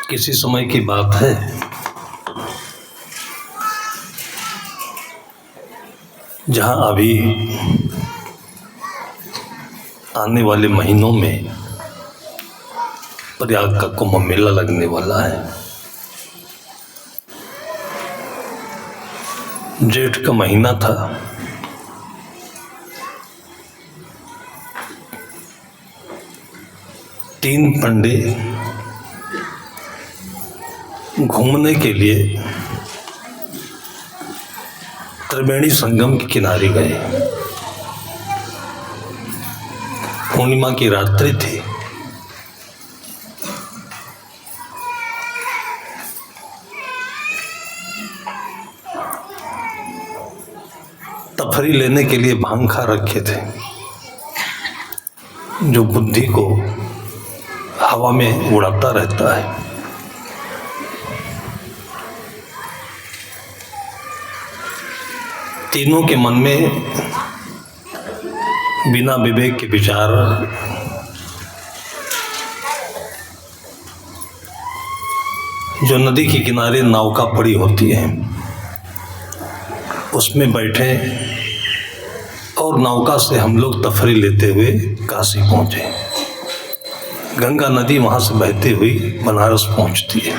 किसी समय की बात है, जहां अभी आने वाले महीनों में प्रयाग का कुंभ मेला लगने वाला है। जेठ का महीना था। तीन पंडे घूमने के लिए त्रिवेणी संगम के किनारे गए। पूर्णिमा की रात्रि थी। तफरी लेने के लिए भांग खा रखे थे, जो बुद्धि को हवा में उड़ाता रहता है। तीनों के मन में बिना विवेक के विचार जो नदी के किनारे नौका पड़ी होती है उसमें बैठे और नौका से हम लोग तफरी लेते हुए काशी पहुंचे। गंगा नदी वहां से बहती हुई बनारस पहुंचती है।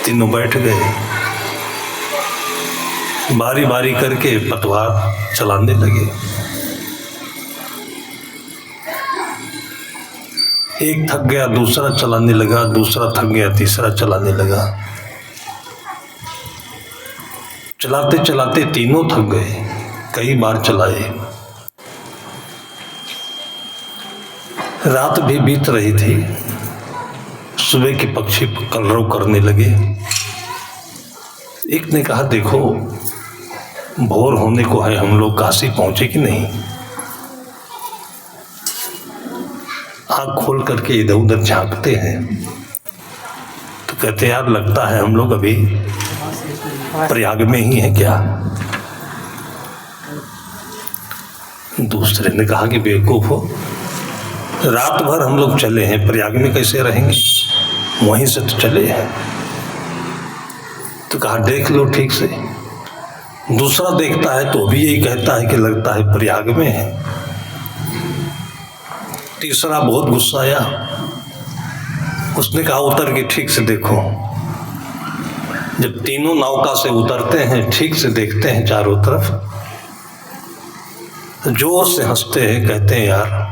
तीनों बैठ गए, बारी बारी करके पतवार चलाने लगे। एक थक गया, दूसरा चलाने लगा, दूसरा थक गया, तीसरा चलाने लगा। चलाते चलाते तीनों थक गए, कई बार चलाए। रात भी बीत रही थी। सुबह के पक्षी कलरव करने लगे। एक ने कहा, देखो भोर होने को है, हम लोग काशी पहुंचे कि नहीं। आँख खोल करके इधर उधर झांकते हैं तो कहते यार, लगता है हम लोग अभी प्रयाग में ही हैं क्या। दूसरे ने कहा कि बेवकूफ हो, रात भर हम लोग चले हैं, प्रयाग में कैसे रहेंगे, वहीं से तो चले हैं। तो कहा देख लो ठीक से। दूसरा देखता है तो भी यही कहता है कि लगता है प्रयाग में है। तीसरा बहुत गुस्सा आया, उसने कहा उतर के ठीक से देखो। जब तीनों नौका से उतरते हैं, ठीक से देखते हैं चारों तरफ, जोर से हंसते हैं, कहते हैं यार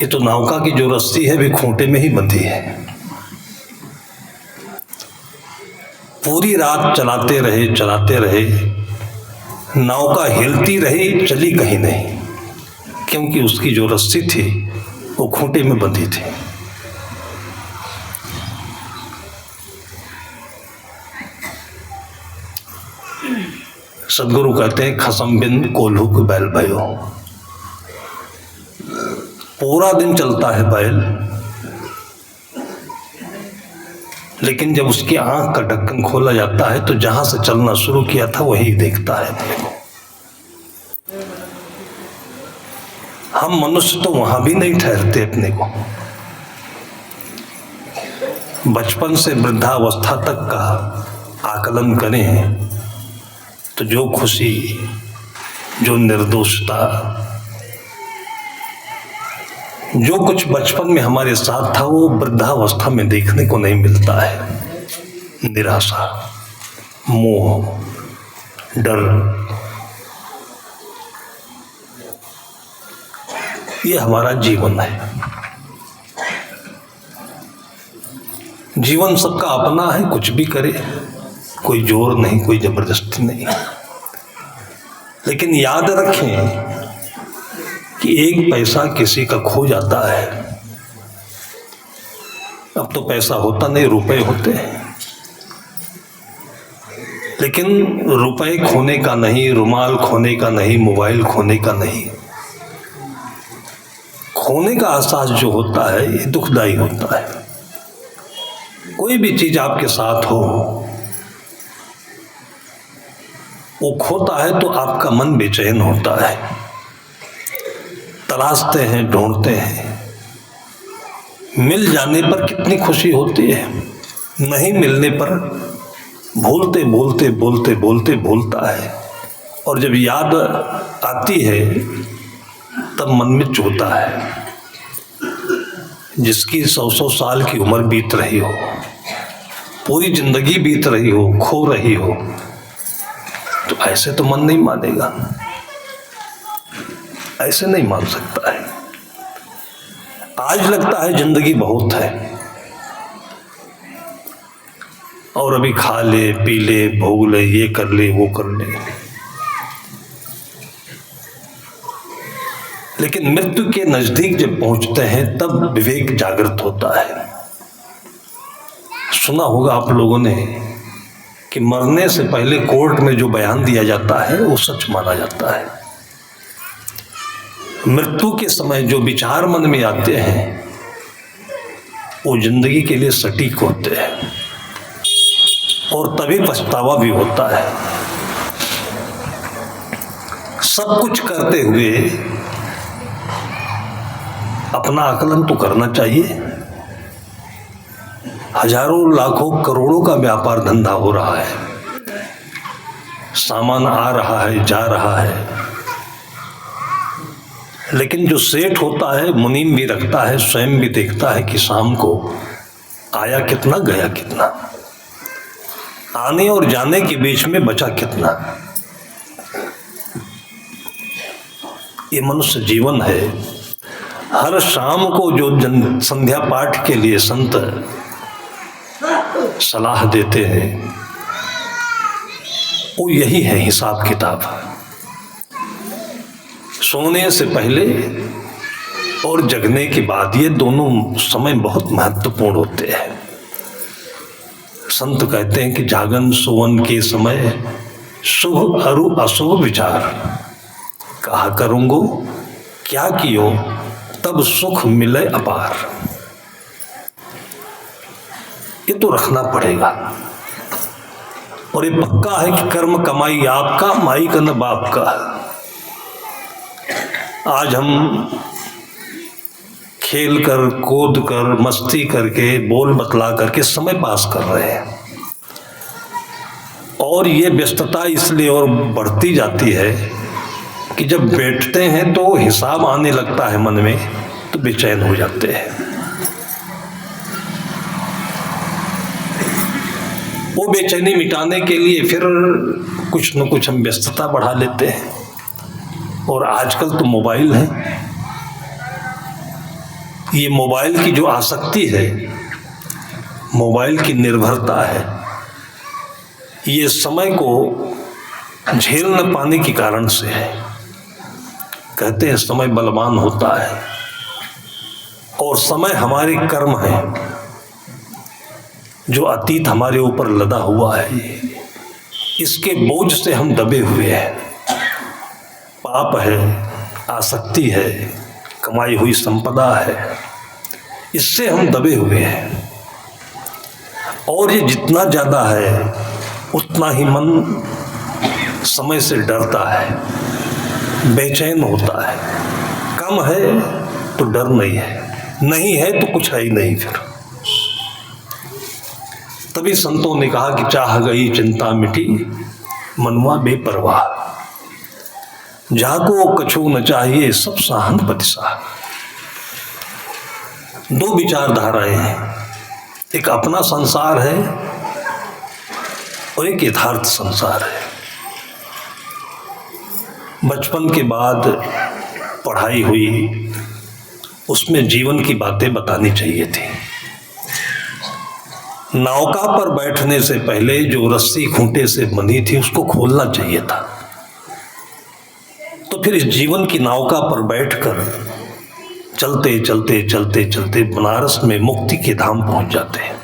ये तो नौका की जो रस्सी है वे खूंटे में ही बंधी है। पूरी रात चलाते रहे, नौका हिलती रही, चली कहीं नहीं, क्योंकि उसकी जो रस्सी थी वो खूंटे में बंधी थी। सदगुरु कहते हैं खसम बिन कोल्हुक बैल भयो। पूरा दिन चलता है बैल, लेकिन जब उसकी आंख का ढक्कन खोला जाता है तो जहां से चलना शुरू किया था वही देखता है अपने को। हम मनुष्य तो वहां भी नहीं ठहरते अपने को। बचपन से वृद्धावस्था तक का आकलन करें तो जो खुशी, जो निर्दोषता, जो कुछ बचपन में हमारे साथ था वो वृद्धावस्था में देखने को नहीं मिलता है। निराशा, मोह, डर, ये हमारा जीवन है। जीवन सबका अपना है, कुछ भी करे, कोई जोर नहीं, कोई जबरदस्ती नहीं। लेकिन याद रखें कि एक पैसा किसी का खो जाता है। अब तो पैसा होता नहीं, रुपए होते हैं। लेकिन रुपए खोने का नहीं, रुमाल खोने का नहीं, मोबाइल खोने का नहीं, खोने का एहसास जो होता है ये दुखदाई होता है। कोई भी चीज आपके साथ हो, वो खोता है तो आपका मन बेचैन होता है। तलाशते हैं, ढूंढते हैं, मिल जाने पर कितनी खुशी होती है, नहीं मिलने पर भूलते बोलते बोलते बोलते भूलता है, और जब याद आती है तब मन में चोता है। जिसकी 100-100 साल की उम्र बीत रही हो, पूरी जिंदगी बीत रही हो, खो रही हो, तो ऐसे तो मन नहीं मानेगा, ऐसे नहीं मान सकता है। आज लगता है जिंदगी बहुत है और अभी खा ले पी ले भोग ले, ये कर ले वो कर ले, लेकिन मृत्यु के नजदीक जब पहुंचते हैं तब विवेक जागृत होता है। सुना होगा आप लोगों ने कि मरने से पहले कोर्ट में जो बयान दिया जाता है वो सच माना जाता है। मृत्यु के समय जो विचार मन में आते हैं वो जिंदगी के लिए सटीक होते हैं और तभी पछतावा भी होता है। सब कुछ करते हुए अपना आकलन तो करना चाहिए। हजारों लाखों करोड़ों का व्यापार धंधा हो रहा है, सामान आ रहा है जा रहा है, लेकिन जो सेठ होता है मुनीम भी रखता है, स्वयं भी देखता है कि शाम को आया कितना गया कितना, आने और जाने के बीच में बचा कितना। ये मनुष्य जीवन है। हर शाम को जो संध्या पाठ के लिए संत सलाह देते हैं वो यही है हिसाब किताब। सोने से पहले और जगने के बाद ये दोनों समय बहुत महत्वपूर्ण होते हैं। संत कहते हैं कि जागन सोवन के समय शुभ अरु अशुभ विचार कहा करूंगो, क्या कियो तब सुख मिले अपार। ये तो रखना पड़ेगा और ये पक्का है कि कर्म कमाई आपका, माई का न बाप का। आज हम खेल कर कूद कर मस्ती करके बोल बतला करके समय पास कर रहे हैं और ये व्यस्तता इसलिए और बढ़ती जाती है कि जब बैठते हैं तो हिसाब आने लगता है मन में, तो बेचैन हो जाते हैं। वो बेचैनी मिटाने के लिए फिर कुछ न कुछ हम व्यस्तता बढ़ा लेते हैं। और आजकल तो मोबाइल है, ये मोबाइल की जो आसक्ति है, मोबाइल की निर्भरता है, ये समय को झेल न पाने के कारण से है। कहते हैं समय बलवान होता है और समय हमारे कर्म है, जो अतीत हमारे ऊपर लदा हुआ है, इसके बोझ से हम दबे हुए हैं। पाप है, आसक्ति है, कमाई हुई संपदा है, इससे हम दबे हुए हैं और ये जितना ज़्यादा है उतना ही मन समय से डरता है, बेचैन होता है। कम है तो डर नहीं है, नहीं है तो कुछ है ही नहीं। फिर तभी संतों ने कहा कि चाह गई चिंता मिटी, मनवा बेपरवाह, जाको कछु न चाहिए सब साहन प्रतिसाह। दो विचारधाराएं हैं, एक अपना संसार है और एक यथार्थ संसार है। बचपन के बाद पढ़ाई हुई, उसमें जीवन की बातें बतानी चाहिए थी। नौका पर बैठने से पहले जो रस्सी खूंटे से बंधी थी उसको खोलना चाहिए था। तो फिर इस जीवन की नौका पर बैठकर चलते चलते चलते चलते बनारस में मुक्ति के धाम पहुंच जाते हैं।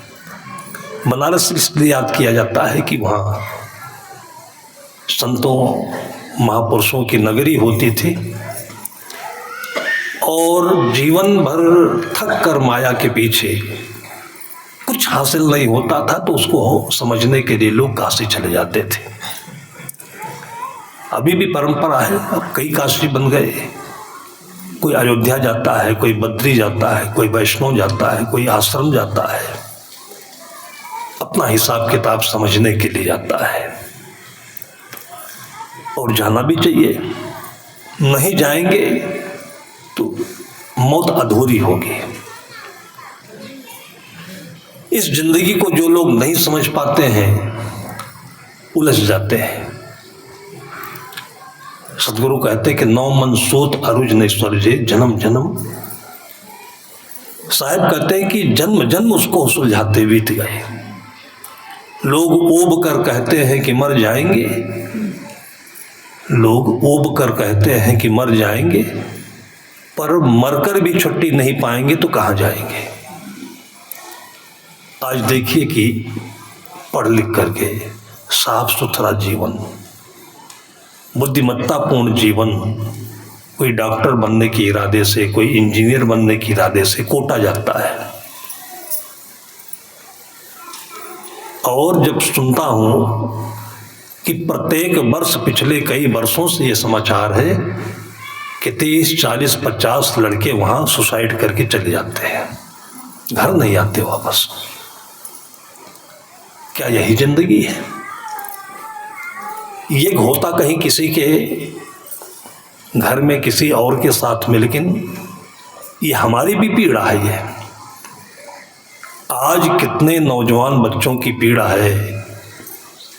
बनारस इसलिए याद किया जाता है कि वहाँ संतों महापुरुषों की नगरी होती थी और जीवन भर थक कर माया के पीछे कुछ हासिल नहीं होता था तो उसको समझने के लिए लोग काशी चले जाते थे। अभी भी परंपरा है, अब कई काशी बन गए। कोई अयोध्या जाता है, कोई बद्री जाता है, कोई वैष्णो जाता है, कोई आश्रम जाता है, अपना हिसाब किताब समझने के लिए जाता है। और जाना भी चाहिए, नहीं जाएंगे तो मौत अधूरी होगी। इस जिंदगी को जो लोग नहीं समझ पाते हैं उलझ जाते हैं। सदगुरु कहते कि नौ मन सोत अरुज ने स्वर्जे जन्म जन्म। साहब कहते हैं कि जन्म जन्म उसको सुलझाते बीत गए। लोग ओब कर कहते हैं कि मर जाएंगे, लोग ओब कर कहते हैं कि मर जाएंगे, पर मरकर भी छुट्टी नहीं पाएंगे तो कहाँ जाएंगे। आज देखिए कि पढ़ लिख करके साफ सुथरा जीवन, बुद्धिमत्तापूर्ण जीवन, कोई डॉक्टर बनने के इरादे से, कोई इंजीनियर बनने के इरादे से कोटा जाता है। और जब सुनता हूँ कि प्रत्येक वर्ष पिछले कई वर्षों से ये समाचार है कि 30, 40, 50 लड़के वहाँ सुसाइड करके चले जाते हैं, घर नहीं आते वापस। क्या यही जिंदगी है? ये होता कहीं किसी के घर में किसी और के साथ में, लेकिन ये हमारी भी पीड़ा है। ये आज कितने नौजवान बच्चों की पीड़ा है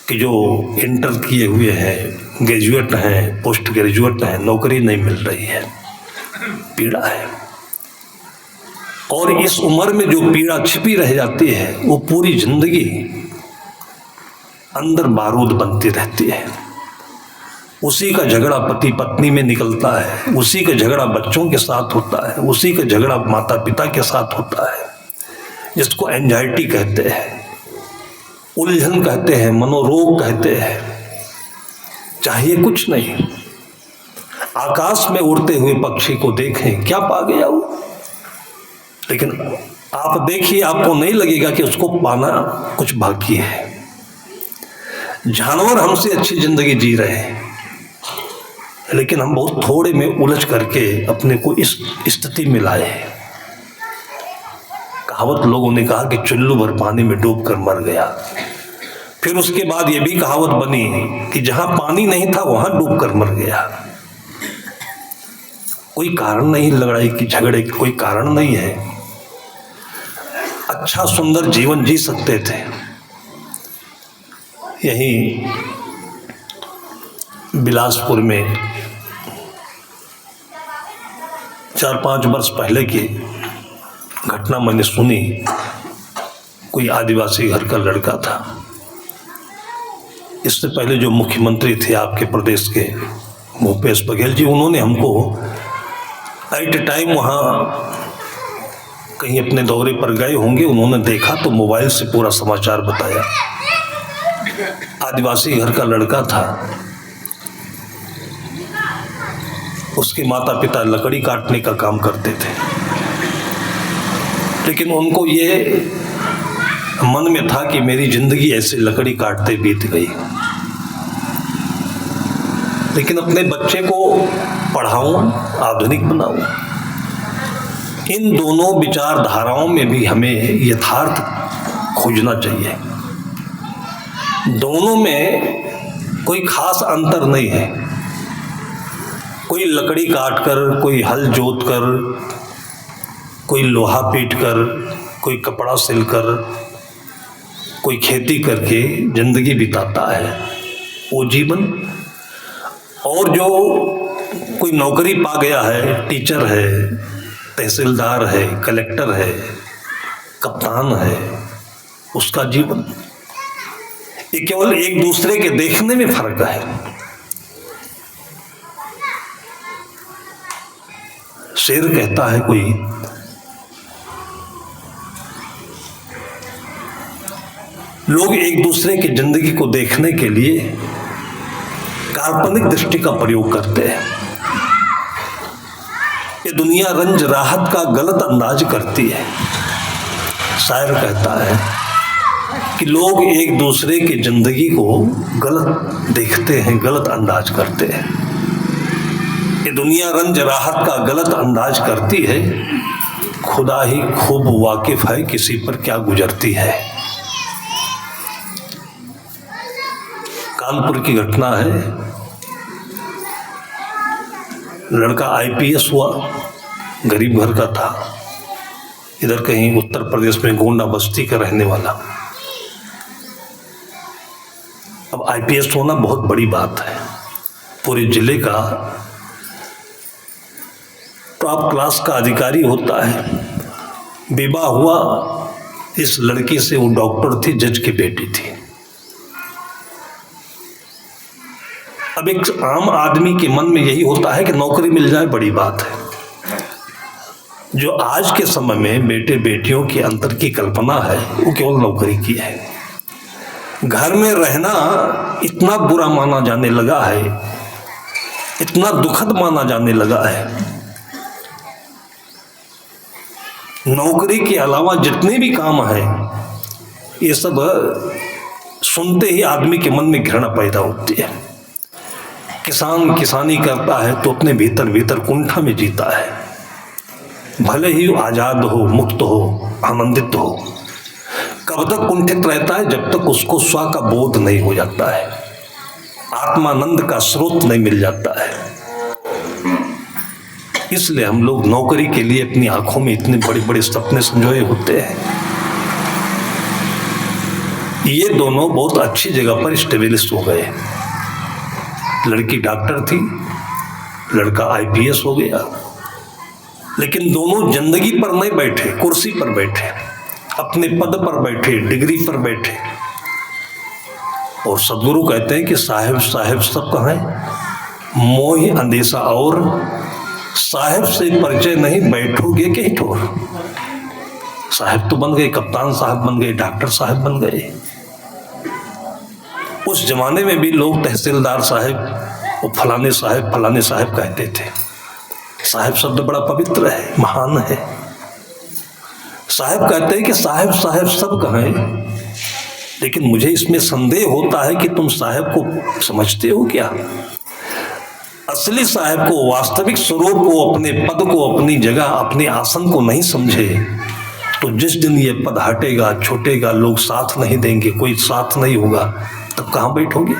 कि जो इंटर किए हुए हैं, ग्रेजुएट हैं, पोस्ट ग्रेजुएट हैं, नौकरी नहीं मिल रही है, पीड़ा है। और इस उम्र में जो पीड़ा छिपी रह जाती है वो पूरी जिंदगी अंदर बारूद बनती रहती है। उसी का झगड़ा पति पत्नी में निकलता है, उसी का झगड़ा बच्चों के साथ होता है, उसी का झगड़ा माता पिता के साथ होता है, जिसको एंजाइटी कहते हैं, उलझन कहते हैं, मनोरोग कहते हैं। चाहिए कुछ नहीं, आकाश में उड़ते हुए पक्षी को देखें, क्या पा गया वो। लेकिन आप देखिए, आपको नहीं लगेगा कि उसको पाना कुछ बाकी है। जानवर हमसे अच्छी जिंदगी जी रहे हैं, लेकिन हम बहुत थोड़े में उलझ करके अपने को इस स्थिति में लाए हैं। कहावत लोगों ने कहा कि चुल्लू भर पानी में डूबकर मर गया। फिर उसके बाद ये भी कहावत बनी कि जहां पानी नहीं था वहां डूबकर मर गया। कोई कारण नहीं, लड़ाई की झगड़े की कोई कारण नहीं है। अच्छा सुंदर जीवन जी सकते थे। यहीं बिलासपुर में 4-5 वर्ष पहले की घटना मैंने सुनी। कोई आदिवासी घर का लड़का था। इससे पहले जो मुख्यमंत्री थे आपके प्रदेश के, भूपेश बघेल जी, उन्होंने हमको एट ए टाइम वहाँ कहीं अपने दौरे पर गए होंगे, उन्होंने देखा तो मोबाइल से पूरा समाचार बताया। आदिवासी घर का लड़का था, उसके माता पिता लकड़ी काटने का काम करते थे, लेकिन उनको ये मन में था कि मेरी जिंदगी ऐसे लकड़ी काटते बीत गई, लेकिन अपने बच्चे को पढ़ाऊं, आधुनिक बनाऊं। इन दोनों विचारधाराओं में भी हमें यथार्थ खोजना चाहिए। दोनों में कोई खास अंतर नहीं है। कोई लकड़ी काट कर, कोई हल जोत कर, कोई लोहा पीट कर, कोई कपड़ा सिल कर, कोई खेती करके जिंदगी बिताता है, वो जीवन। और जो कोई नौकरी पा गया है, टीचर है, तहसीलदार है, कलेक्टर है, कप्तान है, उसका जीवन। ये केवल एक दूसरे के देखने में फर्क है। शेर कहता है कोई, लोग एक दूसरे की जिंदगी को देखने के लिए काल्पनिक दृष्टि का प्रयोग करते हैं। ये दुनिया रंज राहत का गलत अंदाज करती है। शायर कहता है कि लोग एक दूसरे की जिंदगी को गलत देखते हैं, गलत अंदाज करते हैं। कि दुनिया रंज राहत का गलत अंदाज करती है, खुदा ही खूब वाकिफ है किसी पर क्या गुजरती है। कानपुर की घटना है, लड़का आईपीएस हुआ, गरीब घर का था, इधर कहीं उत्तर प्रदेश में गोंडा बस्ती का रहने वाला। अब आईपीएस होना बहुत बड़ी बात है, पूरे जिले का टॉप क्लास का अधिकारी होता है। विवाह हुआ इस लड़की से, वो डॉक्टर थी, जज की बेटी थी। अब एक आम आदमी के मन में यही होता है कि नौकरी मिल जाए, बड़ी बात है। जो आज के समय में बेटे बेटियों के अंतर की कल्पना है वो केवल नौकरी की है। घर में रहना इतना बुरा माना जाने लगा है, इतना दुखद माना जाने लगा है। नौकरी के अलावा जितने भी काम है, ये सब सुनते ही आदमी के मन में घृणा पैदा होती है। किसान किसानी करता है तो अपने भीतर भीतर कुंठा में जीता है, भले ही आजाद हो, मुक्त हो, आनंदित हो। कब तक कुंठित रहता है? जब तक उसको स्व का बोध नहीं हो जाता है, आत्मानंद का स्रोत नहीं मिल जाता है। इसलिए हम लोग नौकरी के लिए अपनी आंखों में इतने बड़े बड़े सपने संजोए होते हैं। ये दोनों बहुत अच्छी जगह पर स्टेबलिश हो गए। लड़की डॉक्टर थी, लड़का आईपीएस हो गया, लेकिन दोनों जिंदगी पर नहीं बैठे, कुर्सी पर बैठे, अपने पद पर बैठे, डिग्री पर बैठे। और सदगुरु कहते हैं कि साहेब साहेब सब कहें, मोह अंदेशा और साहेब से परिचय नहीं, बैठोगे कहीं ठोर। साहेब तो बन गए, कप्तान साहब बन गए, डॉक्टर साहब बन गए। उस जमाने में भी लोग तहसीलदार साहब और फलाने साहब कहते थे। साहब शब्द बड़ा पवित्र है, महान है। साहब कहते हैं कि साहब साहब सब कहें, लेकिन मुझे इसमें संदेह होता है कि तुम साहब को समझते हो क्या? असली साहब को, वास्तविक स्वरूप को, अपने पद को, अपनी जगह, अपने आसन को नहीं समझे तो जिस दिन ये पद हटेगा, छूटेगा, लोग साथ नहीं देंगे, कोई साथ नहीं होगा, तब कहाँ बैठोगे?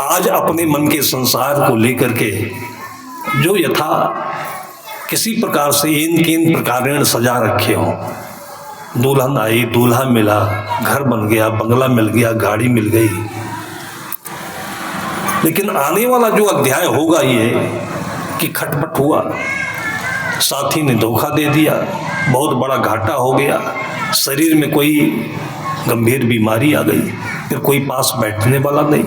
आज अपने मन के संसार को लेकर के जो यथा किसी प्रकार से एन केन प्रकारेण सजा रखे हो, दुल्हन आई, दूल्हा मिला, घर बन गया, बंगला मिल गया, गाड़ी मिल गई, लेकिन आने वाला जो अध्याय होगा ये कि खटपट हुआ, साथी ने धोखा दे दिया, बहुत बड़ा घाटा हो गया, शरीर में कोई गंभीर बीमारी आ गई, फिर कोई पास बैठने वाला नहीं।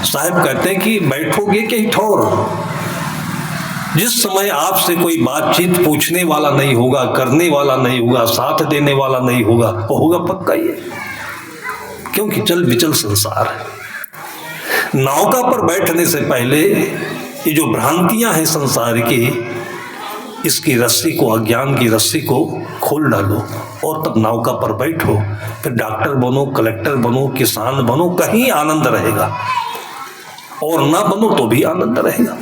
साहब कहते हैं कि बैठोगे कहीं ठोर। जिस समय आपसे कोई बातचीत पूछने वाला नहीं होगा, करने वाला नहीं होगा, साथ देने वाला नहीं होगा, वो होगा पक्का ये, क्योंकि चल विचल संसार है। नौका पर बैठने से पहले ये जो भ्रांतियां हैं संसार की, इसकी रस्सी को, अज्ञान की रस्सी को खोल डालो और तब नौका पर बैठो। फिर डॉक्टर बनो, कलेक्टर बनो, किसान बनो, कहीं आनंद रहेगा, और ना बनो तो भी आनंद रहेगा।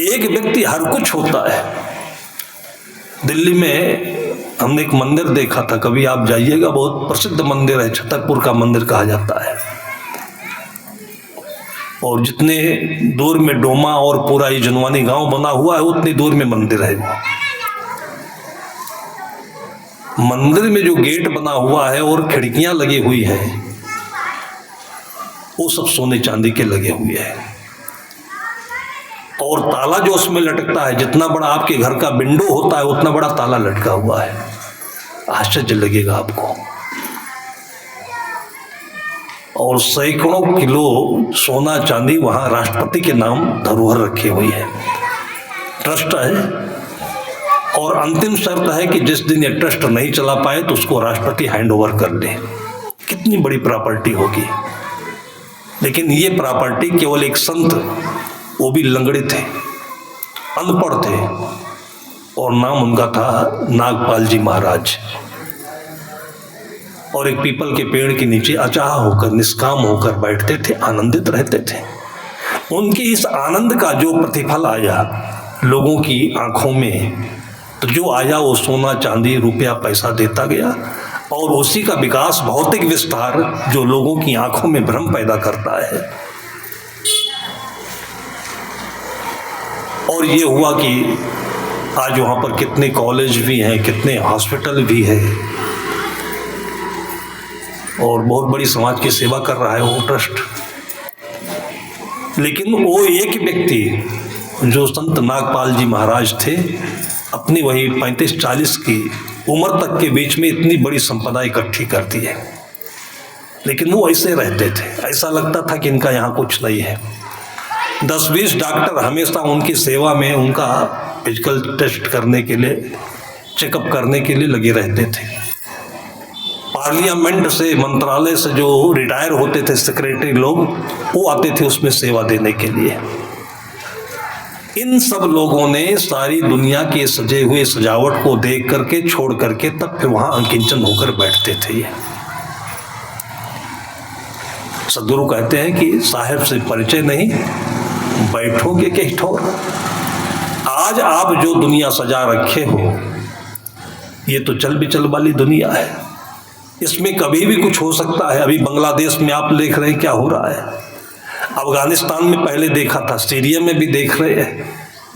एक व्यक्ति हर कुछ होता है। दिल्ली में हमने एक मंदिर देखा था, कभी आप जाइएगा, बहुत प्रसिद्ध मंदिर है, छतरपुर का मंदिर कहा जाता है। और जितने दूर में डोमा और पूरा ये जनवानी गांव बना हुआ है, उतनी दूर में मंदिर है। मंदिर में जो गेट बना हुआ है और खिड़कियां लगी हुई हैं, वो सब सोने चांदी के लगे हुए हैं। और ताला जो उसमें लटकता है, जितना बड़ा आपके घर का विंडो होता है उतना बड़ा ताला लटका हुआ है। आश्चर्य लगेगा आपको। और सैकड़ों किलो सोना चांदी वहां राष्ट्रपति के नाम धरोहर रखी हुई है। ट्रस्ट है, और अंतिम शर्त है कि जिस दिन ये ट्रस्ट नहीं चला पाए तो उसको राष्ट्रपति हैंड ओवर कर ले। कितनी बड़ी प्रॉपर्टी होगी। लेकिन ये प्रॉपर्टी केवल एक संत, वो भी लंगड़े थे, अनपढ़ थे, और नाम उनका था नागपाल जी महाराज। और एक पीपल के पेड़ के नीचे अचाह होकर, निष्काम होकर बैठते थे, आनंदित रहते थे। उनके इस आनंद का जो प्रतिफल आया लोगों की आंखों में, तो जो आया वो सोना चांदी रुपया पैसा देता गया, और उसी का विकास भौतिक विस्तार जो लोगों की आंखों में भ्रम पैदा करता है। और ये हुआ कि आज वहाँ पर कितने कॉलेज भी हैं, कितने हॉस्पिटल भी हैं, और बहुत बड़ी समाज की सेवा कर रहा है वो ट्रस्ट। लेकिन वो एक व्यक्ति जो संत नागपाल जी महाराज थे, अपनी वही 35-40 की उम्र तक के बीच में इतनी बड़ी संपदा इकट्ठी कर दी है, लेकिन वो ऐसे रहते थे, ऐसा लगता था कि इनका यहाँ कुछ नहीं है। 10-20 डॉक्टर हमेशा उनकी सेवा में, उनका फिजिकल टेस्ट करने के लिए, चेकअप करने के लिए लगे रहते थे। पार्लियामेंट से, मंत्रालय से जो रिटायर होते थे सेक्रेटरी लोग, वो आते थे उसमें सेवा देने के लिए। इन सब लोगों ने सारी दुनिया के सजे हुए सजावट को देख करके, छोड़ करके, तब फिर वहां अंकिंचन होकर बैठते थे। सदगुरु कहते हैं कि साहेब से परिचय नहीं, बैठोगे के ठोर। आज आप जो दुनिया सजा रखे हो, ये तो चल बिचल वाली दुनिया है, इसमें कभी भी कुछ हो सकता है। अभी बांग्लादेश में आप देख रहे हैं क्या हो रहा है, अफगानिस्तान में पहले देखा था, सीरिया में भी देख रहे हैं।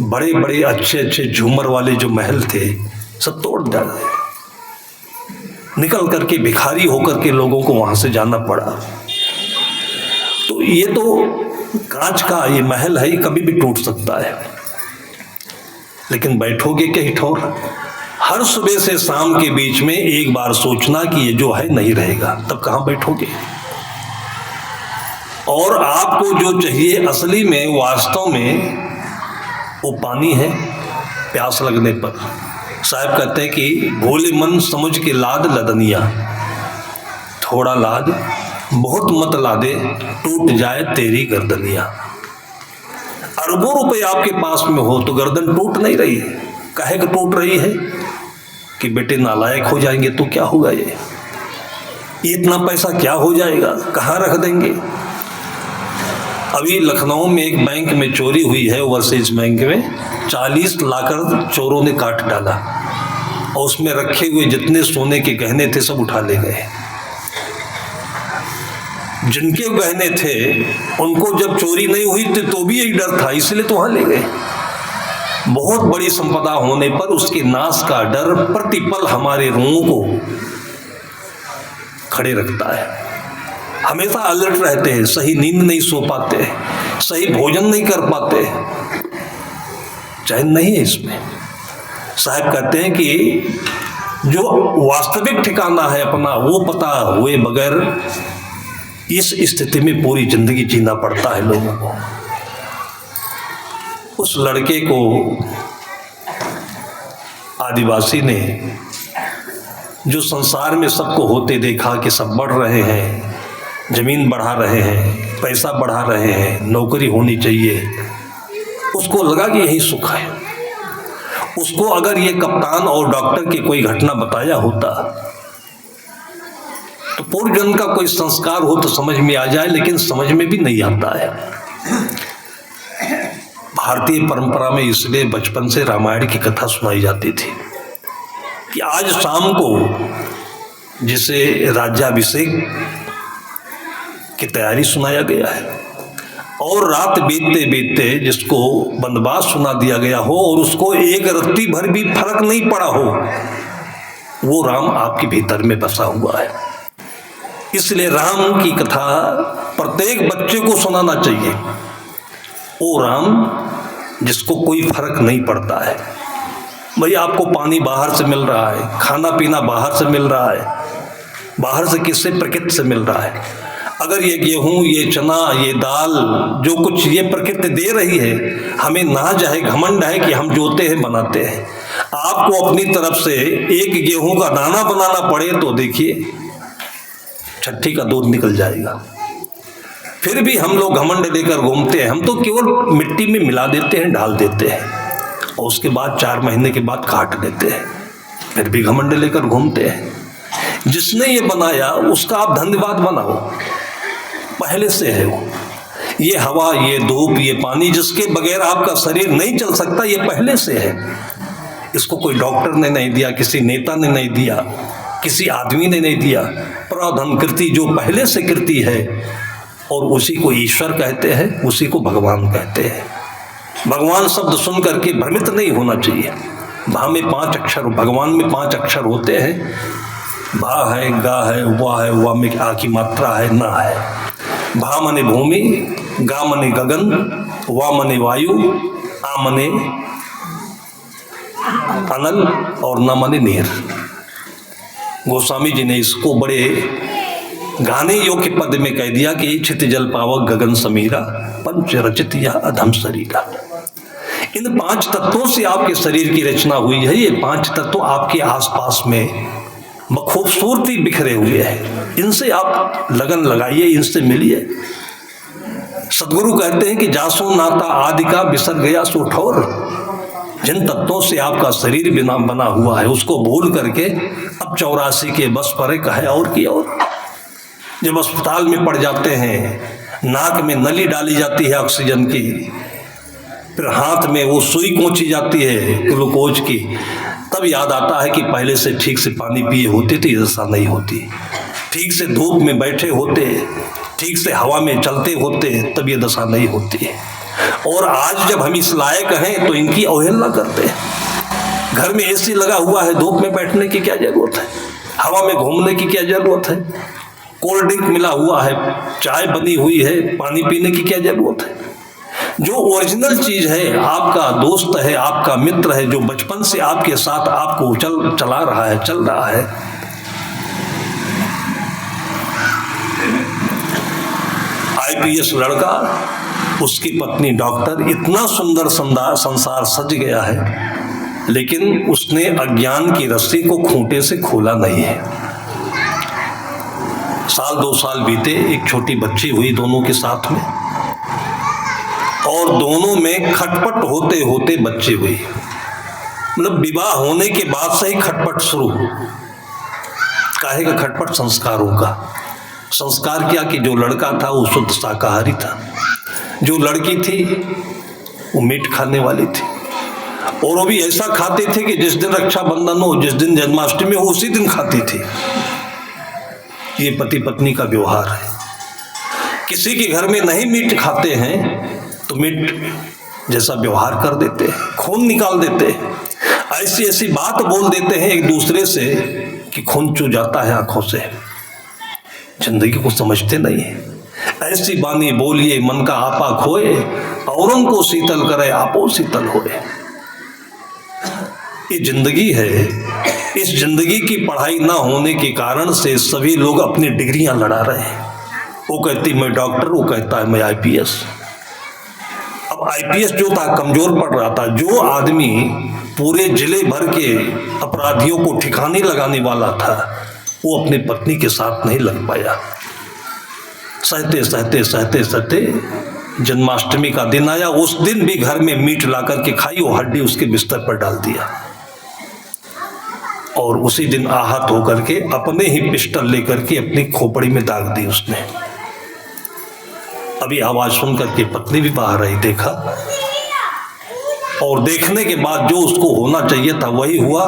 बड़े बड़े अच्छे अच्छे झूमर वाले जो महल थे सब तोड़ डाले, निकल करके भिखारी होकर के लोगों को वहां से जाना पड़ा। तो ये तो कांच का ये महल है, कभी भी टूट सकता है, लेकिन बैठोगे के ठोर। हर सुबह से शाम के बीच में एक बार सोचना कि ये जो है नहीं रहेगा, तब कहाँ बैठोगे। और आपको जो चाहिए असली में, वास्तव में, वो पानी है। प्यास लगने पर साहब कहते हैं कि भोले मन समझ के लाद लदनिया, थोड़ा लाद बहुत मत लादे, टूट जाए तेरी गर्दनिया। अरबों रुपए आपके पास में हो तो गर्दन टूट नहीं रही है, काहे कि टूट रही है कि बेटे नालायक हो जाएंगे तो क्या होगा, ये इतना पैसा क्या हो जाएगा, कहाँ रख देंगे। अभी लखनऊ में एक बैंक में चोरी हुई है, ओवरसीज बैंक में 40 लाकर चोरों ने काट डाला, और उसमें रखे हुए जितने सोने के गहने थे सब उठा ले गए। जिनके गहने थे उनको जब चोरी नहीं हुई थी तो भी यही डर था, इसलिए तो वहां ले गए। बहुत बड़ी संपदा होने पर उसके नाश का डर प्रतिपल हमारे रूहों को खड़े रखता है। हमेशा अलर्ट रहते हैं, सही नींद नहीं सो पाते, सही भोजन नहीं कर पाते, चैन नहीं है इसमें। साहब कहते हैं कि जो वास्तविक ठिकाना है अपना, वो पता हुए बगैर इस स्थिति में पूरी जिंदगी जीना पड़ता है लोगों को। उस लड़के को आदिवासी ने जो संसार में सबको होते देखा कि सब बढ़ रहे हैं, जमीन बढ़ा रहे हैं, पैसा बढ़ा रहे हैं, नौकरी होनी चाहिए, उसको लगा कि यही सुख है। उसको अगर ये कप्तान और डॉक्टर की कोई घटना बताया होता तो पूर्व जन्म का कोई संस्कार हो तो समझ में आ जाए, लेकिन समझ में भी नहीं आता है। भारतीय परंपरा में इसलिए बचपन से रामायण की कथा सुनाई जाती थी कि आज शाम को जिसे राज्याभिषेक की तैयारी सुनाया गया है, और रात बीतते बीतते जिसको बंदबास सुना दिया गया हो और उसको एक रत्ती भर भी फर्क नहीं पड़ा हो, वो राम आपके भीतर में बसा हुआ है। इसलिए राम की कथा प्रत्येक बच्चे को सुनाना चाहिए। वो राम जिसको कोई फर्क नहीं पड़ता है। भाई आपको पानी बाहर से मिल रहा है, खाना पीना बाहर से मिल रहा है, बाहर से किससे, प्रकृति से मिल रहा है। अगर ये गेहूं, ये चना, ये दाल, जो कुछ ये प्रकृति दे रही है, हमें नाज है, घमंड है कि हम जोते हैं, बनाते हैं। आपको अपनी तरफ से एक गेहूं का दाना बनाना पड़े तो देखिए छठी का दूध निकल जाएगा। फिर भी हम लोग घमंड लेकर घूमते हैं। हम तो केवल मिट्टी में मिला देते हैं, डाल देते हैं, और उसके बाद 4 महीने के बाद काट देते हैं, फिर भी घमंड लेकर घूमते हैं। जिसने ये बनाया उसका आप धन्यवाद बनाओ, पहले से है वो। ये हवा, ये धूप, ये पानी, जिसके बगैर आपका शरीर नहीं चल सकता, ये पहले से है। इसको कोई डॉक्टर ने नहीं दिया, किसी नेता ने नहीं दिया, किसी आदमी ने नहीं दिया। प्रधन कृति जो पहले से कृति है, और उसी को ईश्वर कहते हैं, उसी को भगवान कहते हैं। भगवान शब्द सुन करके भ्रमित नहीं होना चाहिए। भा में 5 अक्षर, भगवान में 5 अक्षर होते हैं। भा है, गा है, वा में आ की मात्रा है, ना है। भा मने भूमि, गा मने गगन, वा मने वायु, आ मने अनल, और न मने नीर। गोस्वामी जी ने इसको बड़े गाने योग्य पद में कह दिया कि छित जल पावक गगन समीरा, पंच रचित या अधम शरीरा। इन 5 तत्वों से आपके शरीर की रचना हुई है। ये 5 तत्व आपके आसपास में खूबसूरती बिखरे हुए हैं। इनसे आप लगन लगाइए, इनसे मिलिए। सदगुरु कहते हैं कि जासो नाता आदि का बिसर गया सो ठौर। जिन तत्वों से आपका शरीर बिना बना हुआ है, उसको भूल करके अब 84 के बस पर कहे और की और। जब अस्पताल में पड़ जाते हैं, नाक में नली डाली जाती है ऑक्सीजन की, फिर हाथ में वो सुई पहुंची जाती है ग्लूकोज की, तब याद आता है कि पहले से ठीक से पानी पिए होते तो ये दशा नहीं होती। ठीक से धूप में बैठे होते, ठीक से हवा में चलते होते, तब ये दशा नहीं होती है। और आज जब हम इस लायक हैं तो इनकी अवहेलना करते हैं। घर में एसी लगा हुआ है, धूप में बैठने की क्या जरूरत है? हवा में घूमने की क्या जरूरत है? कोल्ड ड्रिंक मिला हुआ है, चाय बनी हुई है, पानी पीने की क्या जरूरत है? जो ओरिजिनल चीज है, आपका दोस्त है, आपका मित्र है, जो बचपन से आपके साथ आपको चला रहा है, चल रहा है। IPS लड़का, उसकी पत्नी डॉक्टर, इतना सुंदर संसार सज गया है, लेकिन उसने अज्ञान की रस्सी को खूंटे से खोला नहीं है। साल 2 साल बीते, एक छोटी बच्ची हुई दोनों के साथ में, और दोनों में खटपट होते होते बच्चे हुई। मतलब विवाह होने के बाद से ही खटपट शुरू। काहे का खटपट? संस्कारों का। संस्कार क्या कि जो लड़का था वो शुद्ध शाकाहारी था, जो लड़की थी वो मीट खाने वाली थी, और वो भी ऐसा खाते थे कि जिस दिन रक्षाबंधन हो, जिस दिन जन्माष्टमी हो, उसी दिन खाती थी। ये पति पत्नी का व्यवहार है। किसी के घर में नहीं मीट खाते हैं तो मीट जैसा व्यवहार कर देते हैं, खून निकाल देते हैं, ऐसी ऐसी बात बोल देते हैं एक दूसरे से कि खून चू जाता है आंखों से। जिंदगी को समझते नहीं है। ऐसी बानी बोलिए मन का आपा खोए, औरों को शीतल करे आपो शीतल होए। ये जिंदगी है। इस जिंदगी की पढ़ाई ना होने के कारण से सभी लोग अपनी डिग्रियां लड़ा रहे हैं। वो कहती मैं डॉक्टर, वो कहता है मैं IPS। अब IPS जो था कमजोर पड़ रहा था। जो आदमी पूरे जिले भर के अपराधियों को ठिकाने लगाने वाला था, वो अपनी पत्नी के साथ नहीं लग पाया। सहते सहते सहते सहते जन्माष्टमी का दिन आया। उस दिन भी घर में मीट ला करके खाई, वो हड्डी उसके बिस्तर पर डाल दिया, और उसी दिन आहत होकर के अपने ही पिस्टल लेकर के अपनी खोपड़ी में दाग दी उसने। अभी आवाज सुनकर के पत्नी भी बाहर आई, देखा, और देखने के बाद जो उसको होना चाहिए था वही हुआ।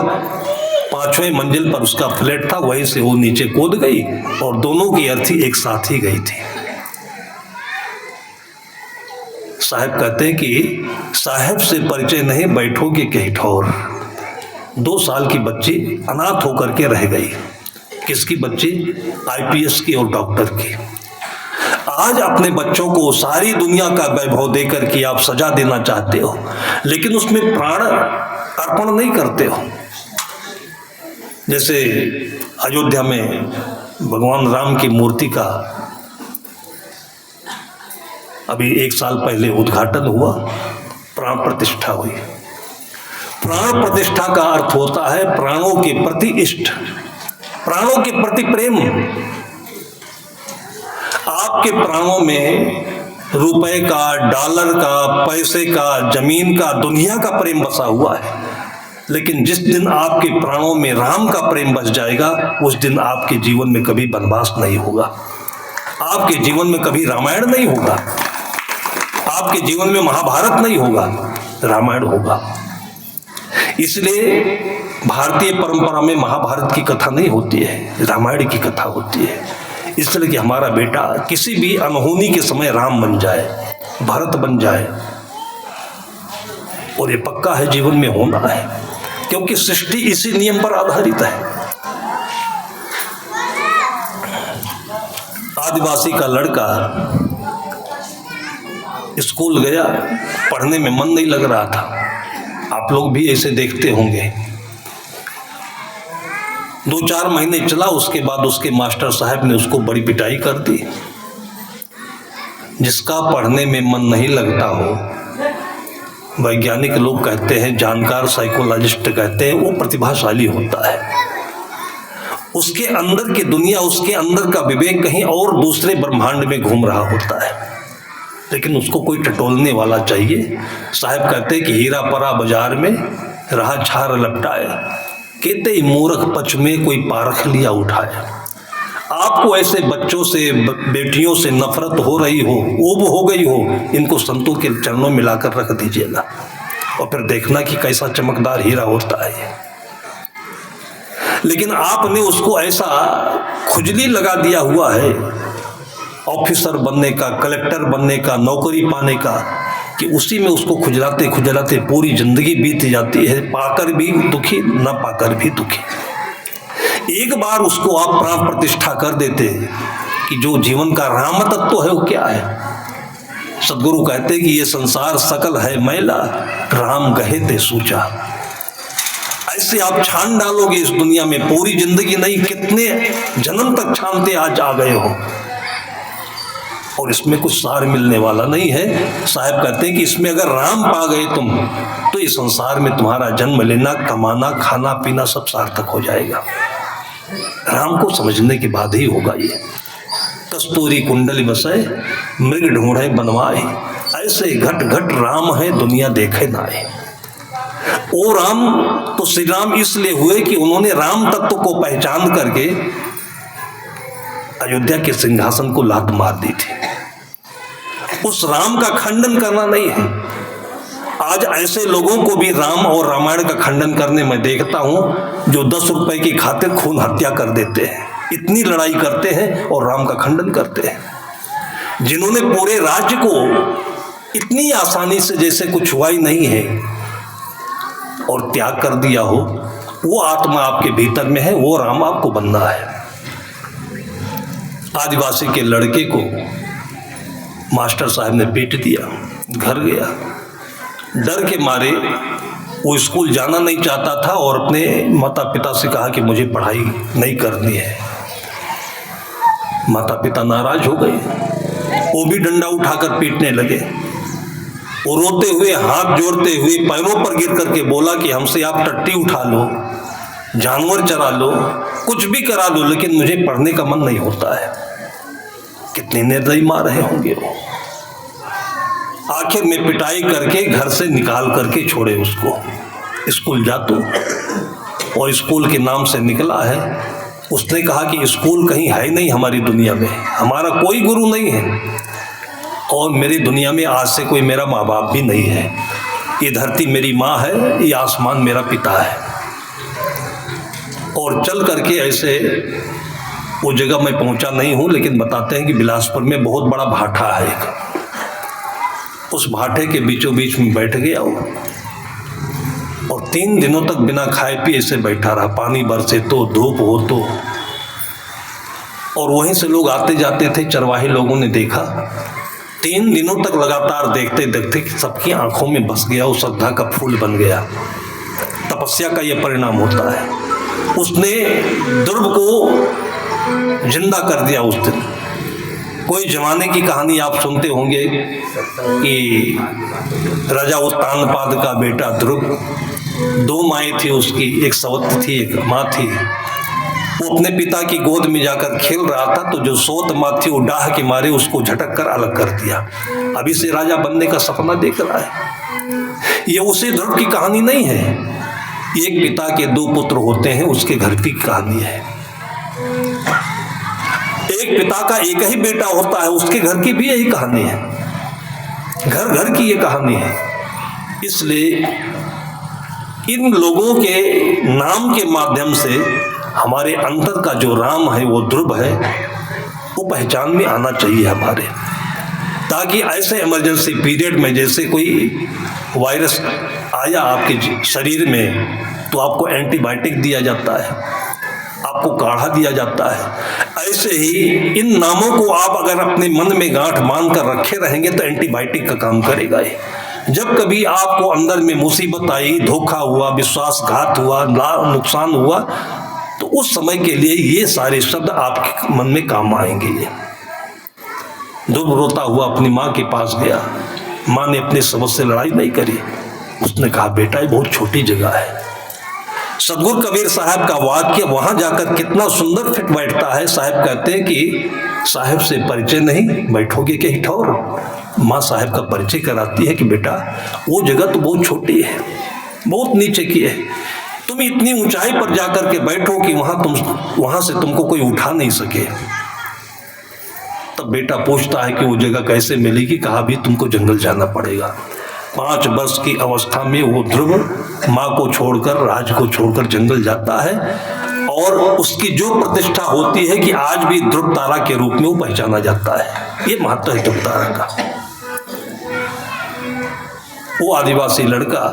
5वें मंजिल पर उसका फ्लैट था, वहीं से वो नीचे कूद गई, और दोनों की अर्थी एक साथ ही गई थी। साहब कहते हैं कि साहब से परिचय नहीं, बैठोगे कहीं ठौर। 2 साल की बच्ची अनाथ होकर के रह गई। किसकी बच्ची? IPS की और डॉक्टर की। आज अपने बच्चों को सारी दुनिया का वैभव देकर के आप सजा देना चाहते हो, लेकिन उसमें प्राण अर्पण नहीं करते हो। जैसे अयोध्या में भगवान राम की मूर्ति का अभी 1 साल पहले उद्घाटन हुआ, प्राण प्रतिष्ठा हुई। प्राण प्रतिष्ठा का अर्थ होता है प्राणों के प्रति इष्ट, प्राणों के प्रति प्रेम। आपके प्राणों में रुपए का, डॉलर का, पैसे का, जमीन का, दुनिया का प्रेम बसा हुआ है, लेकिन जिस दिन आपके प्राणों में राम का प्रेम बस जाएगा, उस दिन आपके जीवन में कभी वनवास नहीं होगा, आपके जीवन में कभी रामायण नहीं होगा। आपके जीवन में महाभारत नहीं होगा, रामायण होगा। इसलिए भारतीय परंपरा में महाभारत की कथा नहीं होती है, रामायण की कथा होती है। इसलिए कि हमारा बेटा किसी भी अनहोनी के समय राम बन जाए, भरत बन जाए, और ये पक्का है जीवन में होना है, क्योंकि सृष्टि इसी नियम पर आधारित है। आदिवासी का लड़का स्कूल गया, पढ़ने में मन नहीं लग रहा था। आप लोग भी ऐसे देखते होंगे। 2-4 महीने चला, उसके बाद उसके मास्टर साहब ने उसको बड़ी पिटाई कर दी। जिसका पढ़ने में मन नहीं लगता हो, वैज्ञानिक लोग कहते हैं, जानकार साइकोलॉजिस्ट कहते हैं, वो प्रतिभाशाली होता है। उसके अंदर की दुनिया, उसके अंदर का विवेक कहीं और दूसरे ब्रह्मांड में घूम रहा होता है, लेकिन उसको कोई टटोलने वाला चाहिए। साहब कहते हैं कि हीरा परा बाजार में रहा छार लपटाए, कहते ही मूर्ख पच में कोई पारख लिया उठाए। आपको ऐसे बच्चों से, बेटियों से नफरत हो रही हो, ऊब हो गई हो, इनको संतों के चरणों में लाकर रख दीजिएगा, और फिर देखना कि कैसा चमकदार हीरा होता है। लेकिन आपने उसको ऐसा खुजली लगा दिया हुआ है ऑफिसर बनने का, कलेक्टर बनने का, नौकरी पाने का, कि उसी में उसको खुजलाते खुजलाते पूरी जिंदगी बीत जाती है, पाकर भी दुखी, न पाकर भी दुखी। एक बार उसको आप प्राण प्रतिष्ठा कर देते कि जो जीवन का राम तत्व है वो क्या है। सदगुरु कहते कि ये संसार सकल है मैला, राम गहे ते सूचा। ऐसे आप छान डालोगे इस दुनिया में, पूरी जिंदगी नहीं, कितने जन्म तक छानते आज आ गए हो, और इसमें कुछ सार मिलने वाला नहीं है। साहब कहते हैं कि इसमें अगर राम पा गए तुम, तो इस संसार में तुम्हारा जन्म लेना, कमाना, खाना पीना सब सार्थक हो जाएगा। राम को समझने के बाद ही होगा ये। कस्तूरी कुंडली बसे, मृग ढूंढे बनवाए, ऐसे घट घट राम है दुनिया देखे नाए। ओ राम तो श्री राम इसलिए हुए कि उन्होंने राम तत्व को पहचान करके अयोध्या के सिंहासन को लात मार दी थी। उस राम का खंडन करना नहीं है। आज ऐसे लोगों को भी राम और रामायण का खंडन करने में देखता हूं, जो 10 रुपए की खातिर खून हत्या कर देते हैं, इतनी लड़ाई करते हैं और राम का खंडन करते हैं। जिन्होंने पूरे राज्य को इतनी आसानी से जैसे कुछ हुआ ही नहीं है और त्याग कर दिया हो, वो आत्मा आपके भीतर में है, वो राम आपको बनना है। आदिवासी के लड़के को मास्टर साहब ने पीट दिया, घर गया। डर के मारे वो स्कूल जाना नहीं चाहता था और अपने माता पिता से कहा कि मुझे पढ़ाई नहीं करनी है। माता पिता नाराज हो गए, वो भी डंडा उठाकर पीटने लगे। वो रोते हुए, हाथ जोड़ते हुए पैरों पर गिर करके बोला कि हमसे आप टट्टी उठा लो, जानवर चरा लो, कुछ भी करा लो, लेकिन मुझे पढ़ने का मन नहीं होता है। कितने निर्दयी मार रहे होंगे वो। आखिर में पिटाई करके घर से निकाल करके छोड़े उसको, स्कूल जा तू। और स्कूल के नाम से निकला है। उसने कहा कि स्कूल कहीं है नहीं हमारी दुनिया में, हमारा कोई गुरु नहीं है, और मेरी दुनिया में आज से कोई मेरा माँ बाप भी नहीं है। ये धरती मेरी माँ है, ये आसमान मेरा पिता है। और चल करके ऐसे वो जगह मैं पहुंचा नहीं हूं, लेकिन बताते हैं कि बिलासपुर में बहुत बड़ा भाटा है एक। उस भाटे के बीचों बीच में बैठ गया वो, और 3 दिनों तक बिना खाए पिए से बैठा रहा। पानी बरसे तो, धूप हो तो, और वहीं से लोग आते जाते थे। चरवाहे लोगों ने देखा, 3 दिनों तक लगातार देखते देखते सबकी आंखों में बस गया, वो श्रद्धा का फूल बन गया। तपस्या का यह परिणाम होता है। उसने ध्रुव को जिंदा कर दिया उस दिन। कोई जमाने की कहानी आप सुनते होंगे कि राजा उत्तानपाद का बेटा ध्रुव, 2 माएँ थी उसकी, एक सवत थी, एक माँ थी। वो अपने पिता की गोद में जाकर खेल रहा था, तो जो सोत माँ थी वो डाह के मारे उसको झटक कर अलग कर दिया। अभी से राजा बनने का सपना देख रहा है। ये उसी ध्रुव की कहानी नहीं है, एक पिता के 2 पुत्र होते हैं, उसके घर की कहानी है। एक पिता का एक ही बेटा होता है, उसके घर की भी यही कहानी है। घर घर की ये कहानी है। इसलिए इन लोगों के नाम के माध्यम से हमारे अंतर का जो राम है, वो ध्रुव है, वो पहचान में आना चाहिए हमारे, ताकि ऐसे इमरजेंसी पीरियड में जैसे कोई वायरस आया आपके शरीर में तो आपको एंटीबायोटिक दिया जाता है, आपको काढ़ा दिया जाता है, ऐसे ही इन नामों को आप अगर अपने मन में गांठ बांध कर रखे रहेंगे तो एंटीबायोटिक का काम करेगा ये। जब कभी आपको अंदर में मुसीबत आई, धोखा हुआ, विश्वासघात हुआ, नुकसान हुआ, तो उस समय के लिए ये सारे शब्द आपके मन में काम आएंगे। ये ध्रुव रोता हुआ अपनी माँ के पास गया। माँ ने अपने सबसे से लड़ाई नहीं करी। उसने कहा, बेटा ये बहुत छोटी जगह है। सदगुरु कबीर साहब का वाक्य वहां जाकर कितना सुंदर फिट बैठता है। साहब कहते हैं कि साहब से परिचय नहीं, बैठोगे कहीं ठौर। माँ साहब का परिचय कराती है कि बेटा वो जगह तो बहुत छोटी है, बहुत नीचे की है, तुम इतनी ऊंचाई पर जाकर के बैठो कि वहां से तुमको कोई उठा नहीं सके। तब बेटा पूछता है कि वो जगह कैसे मिलेगी। कहा, भी तुमको जंगल जाना पड़ेगा। 5 वर्ष की अवस्था में वो ध्रुव माँ को छोड़कर, राज को छोड़कर जंगल जाता है, और उसकी जो प्रतिष्ठा होती है कि आज भी ध्रुव तारा के रूप में वो पहचाना जाता है। ये महत्व है ध्रुव तारा का। वो आदिवासी लड़का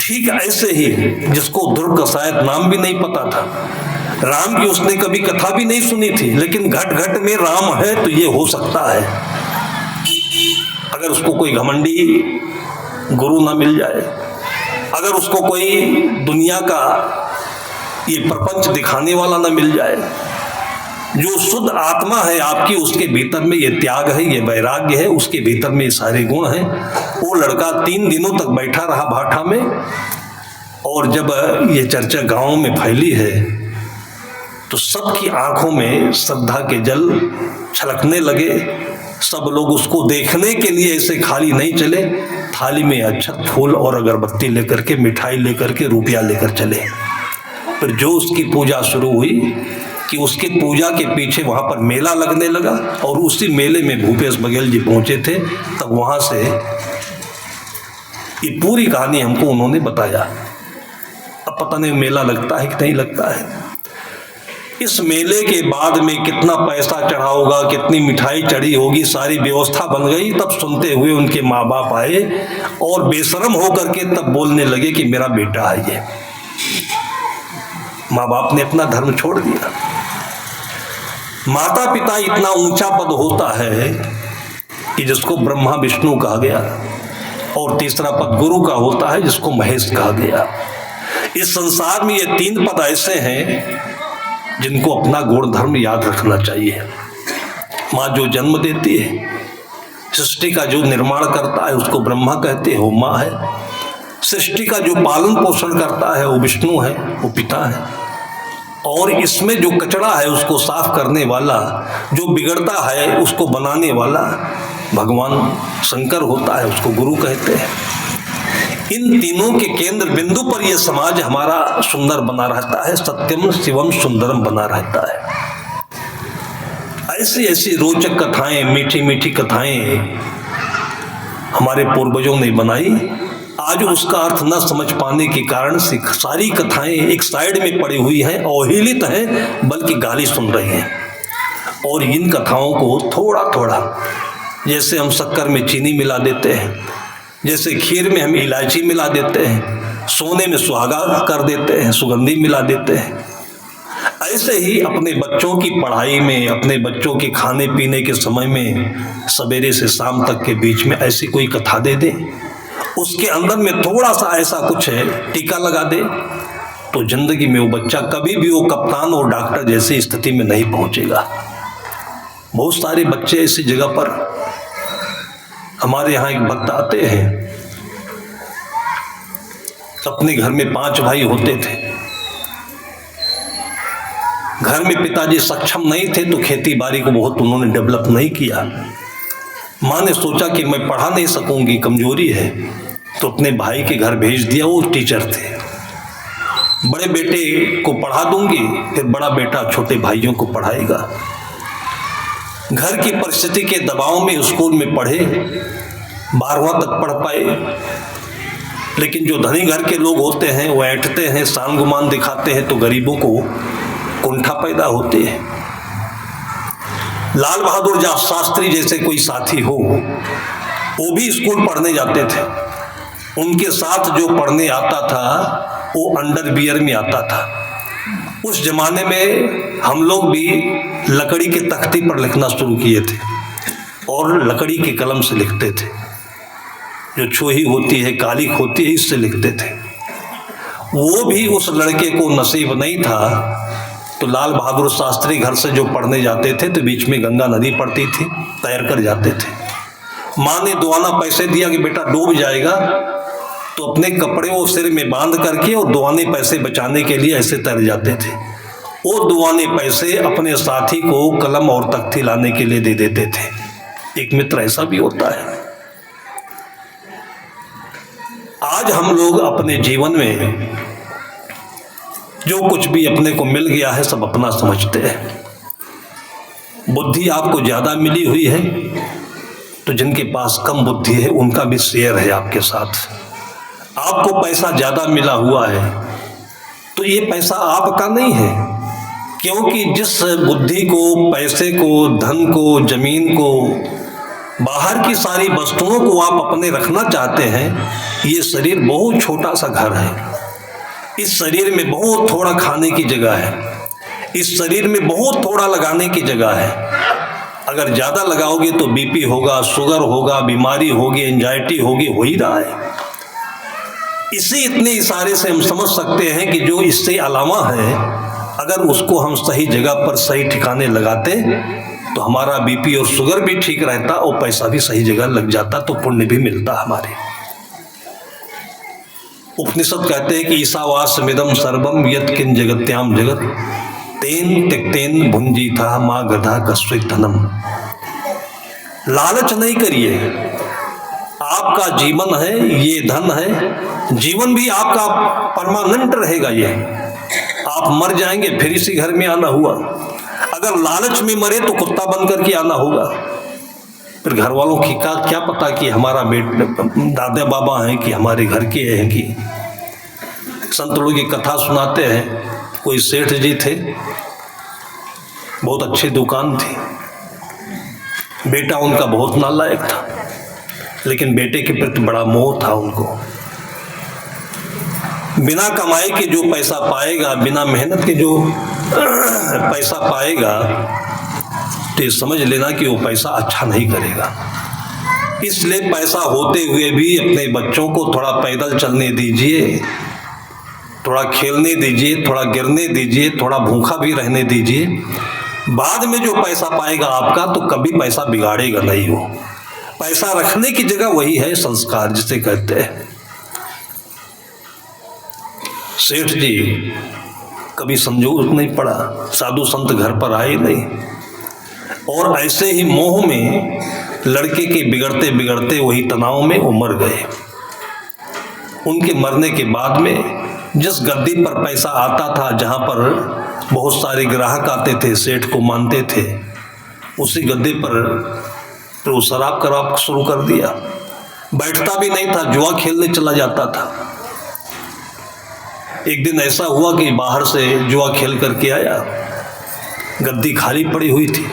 ठीक ऐसे ही, जिसको ध्रुव का शायद नाम भी नहीं पता था, राम की उसने कभी कथा भी नहीं सुनी थी, लेकिन घट घट में राम है तो ये हो सकता है। अगर उसको कोई घमंडी गुरु ना मिल जाए, अगर उसको कोई दुनिया का ये प्रपंच दिखाने वाला ना मिल जाए, जो शुद्ध आत्मा है आपकी, उसके भीतर में ये त्याग है, ये वैराग्य है, उसके भीतर में ये सारे गुण हैं। वो लड़का 3 दिनों तक बैठा रहा भाटा में, और जब ये चर्चा गांव में फैली है तो सबकी आंखों में श्रद्धा के जल छलकने लगे। सब लोग उसको देखने के लिए ऐसे खाली नहीं चले, थाली में अक्षत, फूल और अगरबत्ती लेकर के, मिठाई लेकर के, रुपया लेकर चले। फिर जो उसकी पूजा शुरू हुई कि उसके पूजा के पीछे वहां पर मेला लगने लगा, और उसी मेले में भूपेश बघेल जी पहुंचे थे। तब वहां से ये पूरी कहानी हमको उन्होंने बताया। अब पता नहीं मेला लगता है कि नहीं लगता है। इस मेले के बाद में कितना पैसा चढ़ा होगा, कितनी मिठाई चढ़ी होगी, सारी व्यवस्था बन गई। तब सुनते हुए उनके माँ बाप आए और बेशरम होकर के तब बोलने लगे कि मेरा बेटा है ये। माँ बाप ने अपना धर्म छोड़ दिया। माता पिता इतना ऊंचा पद होता है कि जिसको ब्रह्मा विष्णु कहा गया, और तीसरा पद गुरु का होता है जिसको महेश कहा गया। इस संसार में ये 3 पद ऐसे हैं जिनको अपना गुण धर्म याद रखना चाहिए। माँ जो जन्म देती है, सृष्टि का जो निर्माण करता है, उसको ब्रह्मा कहते हैं, वो माँ है। सृष्टि का जो पालन पोषण करता है वो विष्णु है, वो पिता है। और इसमें जो कचरा है उसको साफ करने वाला, जो बिगड़ता है उसको बनाने वाला भगवान शंकर होता है, उसको गुरु कहते हैं। इन तीनों के केंद्र बिंदु पर यह समाज हमारा सुंदर बना रहता है, सत्यम शिवम सुंदरम बना रहता है। ऐसी ऐसी रोचक कथाएं, मीठी मीठी कथाएं हमारे पूर्वजों ने बनाई। आज उसका अर्थ न समझ पाने के कारण से सारी कथाएं एक साइड में पड़ी हुई हैं, अवहेलित हैं, बल्कि गाली सुन रही हैं। और इन कथाओं को थोड़ा थोड़ा, जैसे हम शक्कर में चीनी मिला देते हैं, जैसे खीर में हम इलायची मिला देते हैं, सोने में सुहागा कर देते हैं, सुगंधी मिला देते हैं, ऐसे ही अपने बच्चों की पढ़ाई में, अपने बच्चों के खाने पीने के समय में, सवेरे से शाम तक के बीच में ऐसी कोई कथा दे दे, उसके अंदर में थोड़ा सा ऐसा कुछ है टीका लगा दे, तो जिंदगी में वो बच्चा कभी भी वो कप्तान और डॉक्टर जैसी स्थिति में नहीं पहुंचेगा। बहुत सारे बच्चे ऐसी जगह पर, हमारे यहाँ एक भक्त आते हैं, अपने घर में 5 भाई होते थे। घर में पिताजी सक्षम नहीं थे तो खेती बाड़ी को बहुत उन्होंने डेवलप नहीं किया। माँ ने सोचा कि मैं पढ़ा नहीं सकूंगी, कमजोरी है, तो अपने भाई के घर भेज दिया। वो टीचर थे। बड़े बेटे को पढ़ा दूंगी, फिर बड़ा बेटा छोटे भाइयों को पढ़ाएगा। घर की परिस्थिति के दबाव में स्कूल में पढ़े, 12वां तक पढ़ पाए। लेकिन जो धनी घर के लोग होते हैं वो ऐंठते हैं, शान गुमान दिखाते हैं, तो गरीबों को कुंठा पैदा होती है। लाल बहादुर शास्त्री जैसे कोई साथी हो, वो भी स्कूल पढ़ने जाते थे। उनके साथ जो पढ़ने आता था वो अंडरवियर में आता था। उस जमाने में हम लोग भी लकड़ी के तख्ती पर लिखना शुरू किए थे और लकड़ी के कलम से लिखते थे। जो छोही होती है, कालिक होती है, इससे लिखते थे। वो भी उस लड़के को नसीब नहीं था, तो लाल बहादुर शास्त्री घर से जो पढ़ने जाते थे तो बीच में गंगा नदी पड़ती थी, तैर कर जाते थे। माँ ने दुआना पैसे दिया कि बेटा डूब जाएगा, तो अपने कपड़े वो सिर में बांध करके और दुआने पैसे बचाने के लिए ऐसे तैर जाते थे। वो दुआने पैसे अपने साथी को कलम और तख्ती लाने के लिए दे देते थे। एक मित्र ऐसा भी होता है। आज हम लोग अपने जीवन में जो कुछ भी अपने को मिल गया है सब अपना समझते हैं। बुद्धि आपको ज्यादा मिली हुई है, तो जिनके पास कम बुद्धि है उनका भी शेयर है आपके साथ। आपको पैसा ज्यादा मिला हुआ है तो ये पैसा आपका नहीं है, क्योंकि जिस बुद्धि को, पैसे को, धन को, जमीन को, बाहर की सारी वस्तुओं को आप अपने रखना चाहते हैं, ये शरीर बहुत छोटा सा घर है। इस शरीर में बहुत थोड़ा खाने की जगह है, इस शरीर में बहुत थोड़ा लगाने की जगह है। अगर ज्यादा लगाओगे तो बीपी होगा, शुगर होगा, बीमारी होगी, एंजाइटी होगी, हो ही रहा है। इसी इतने इशारे से हम समझ सकते हैं कि जो इससे अलावा है, अगर उसको हम सही जगह पर सही ठिकाने लगाते तो हमारा बीपी और शुगर भी ठीक रहता और पैसा भी सही जगह लग जाता, तो पुण्य भी मिलता हमारे। उपनिषद कहते हैं कि ईशावास्यमिदं सर्वम यत् किंच जगत्याम जगत तेन त्यक्तेन भुंजीता मां गधा कस्विक धनम। लालच नहीं करिए, आपका जीवन है, ये धन है, जीवन भी आपका परमानेंट रहेगा। ये आप मर जाएंगे फिर इसी घर में आना हुआ। अगर लालच में मरे तो कुत्ता बन करके आना होगा। फिर घर वालों की क्या पता कि हमारा दादा बाबा हैं कि हमारे घर के हैं। कि संत लोग की कथा सुनाते हैं, कोई सेठ जी थे, बहुत अच्छी दुकान थी, बेटा उनका बहुत नालायक था, लेकिन बेटे के प्रति बड़ा मोह था उनको। बिना कमाई के जो पैसा पाएगा, बिना मेहनत के जो पैसा पाएगा, तो समझ लेना कि वो पैसा अच्छा नहीं करेगा। इसलिए पैसा होते हुए भी अपने बच्चों को थोड़ा पैदल चलने दीजिए, थोड़ा खेलने दीजिए, थोड़ा गिरने दीजिए, थोड़ा भूखा भी रहने दीजिए। बाद में जो पैसा पाएगा आपका, तो कभी पैसा बिगाड़ेगा नहीं। हो पैसा रखने की जगह वही है संस्कार, जिसे कहते हैं। सेठ जी कभी संजोग नहीं पड़ा, साधु संत घर पर आए नहीं, और ऐसे ही मोह में लड़के के बिगड़ते बिगड़ते वही तनाव में वो मर गए। उनके मरने के बाद में जिस गद्दी पर पैसा आता था, जहाँ पर बहुत सारे ग्राहक आते थे, सेठ को मानते थे, उसी गद्दे पर तो शराब कराब शुरू कर दिया। बैठता भी नहीं था, जुआ खेलने चला जाता था। एक दिन ऐसा हुआ कि बाहर से जुआ खेल करके आया, गद्दी खाली पड़ी हुई थी,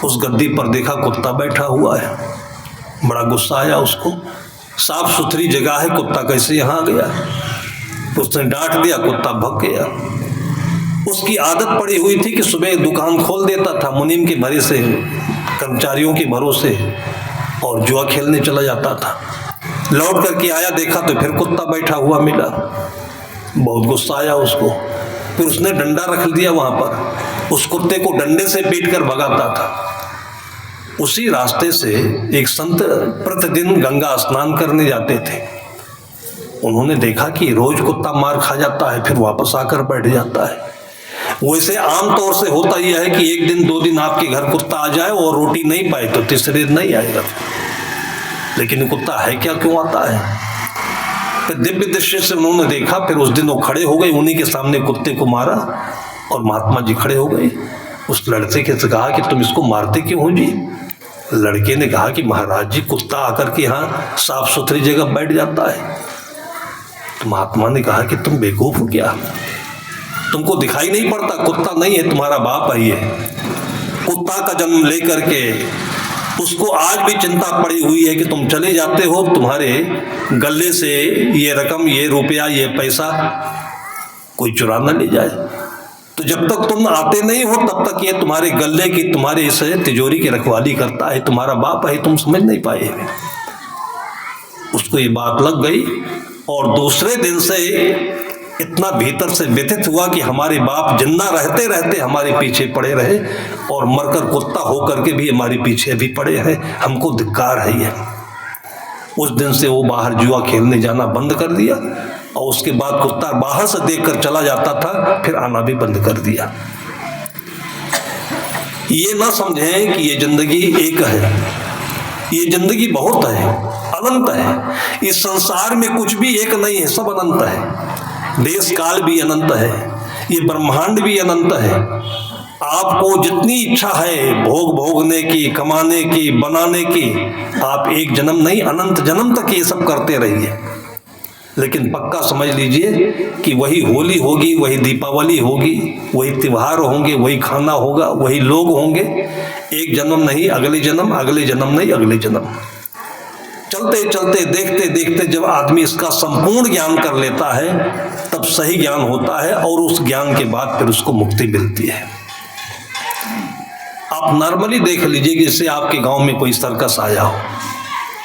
उस गद्दी पर देखा कुत्ता बैठा हुआ है। बड़ा गुस्सा आया उसको, साफ सुथरी जगह है, कुत्ता कैसे यहाँ आ गया। उसने डांट दिया, कुत्ता भग गया। उसकी आदत पड़ी हुई थी कि सुबह दुकान खोल देता था मुनीम के भरोसे, कर्मचारियों के भरोसे, और जुआ खेलने चला जाता था। लौट करके आया, देखा तो फिर कुत्ता बैठा हुआ मिला। बहुत गुस्सा आया उसको, फिर उसने डंडा रख दिया वहां पर, उस कुत्ते को डंडे से पीट कर भगाता था। उसी रास्ते से एक संत प्रतिदिन गंगा स्नान करने जाते थे। उन्होंने देखा कि रोज कुत्ता मार खा जाता है, फिर वापस आकर बैठ जाता है। वैसे आमतौर से होता यह है कि एक दिन दो दिन आपके घर कुत्ता आ जाए और रोटी नहीं पाए तो तीसरे दिन नहीं आएगा, लेकिन कुत्ता है क्या, क्यों आता है। फिर दिव्य दृष्टि से उन्होंने देखा, फिर उस दिन वो खड़े हो गए, उन्हीं के सामने कुत्ते को मारा और महात्मा जी खड़े हो गए। उस लड़के से कहा कि तुम इसको मारते क्यों हो जी। लड़के ने कहा कि महाराज जी, कुत्ता आकर के यहाँ साफ सुथरी जगह बैठ जाता है। तो महात्मा ने कहा कि तुम बेवकूफ हो क्या, तुमको दिखाई नहीं पड़ता? कुत्ता नहीं है, तुम्हारा बाप है ये। कुत्ता का जन्म लेकर के उसको आज भी चिंता पड़ी हुई है कि तुम चले जाते हो, तुम्हारे गले से ये रकम, ये रुपया, ये पैसा कोई चुरा न ले जाए। तो जब तक तुम आते नहीं हो तब तक ये तुम्हारे गले की, तुम्हारे इस तिजोरी की रखवाली करता है, तुम्हारा बाप है, तुम समझ नहीं पाए। उसको ये बात लग गई और दूसरे दिन से इतना भीतर से व्यथित हुआ कि हमारे बाप जिंदा रहते रहते हमारे पीछे पड़े रहे और मरकर कुत्ता होकर के भी हमारे पीछे भी पड़े हैं, हमको धिक्कार है ये। उस दिन से वो बाहर जुआ खेलने जाना बंद कर दिया और उसके बाद कुत्ता बाहर से देखकर चला जाता था, फिर आना भी बंद कर दिया। ये ना समझें कि ये जिंदगी एक है, ये जिंदगी बहुत है, अनंत है। इस संसार में कुछ भी एक नहीं है, सब अनंत है। देश काल भी अनंत है, ये ब्रह्मांड भी अनंत है। आपको जितनी इच्छा है भोग भोगने की, कमाने की, बनाने की, आप एक जन्म नहीं अनंत जन्म तक ये सब करते रहिए। लेकिन पक्का समझ लीजिए कि वही होली होगी, वही दीपावली होगी, वही त्योहार होंगे, वही खाना होगा, वही लोग होंगे। एक जन्म नहीं अगले जन्म, अगले जन्म नहीं अगले जन्म। चलते चलते देखते देखते जब आदमी इसका संपूर्ण ज्ञान कर लेता है तब सही ज्ञान होता है और उस ज्ञान के बाद फिर उसको मुक्ति मिलती है। आप नॉर्मली देख लीजिए कि जैसे आपके गांव में कोई सर्कस आया हो,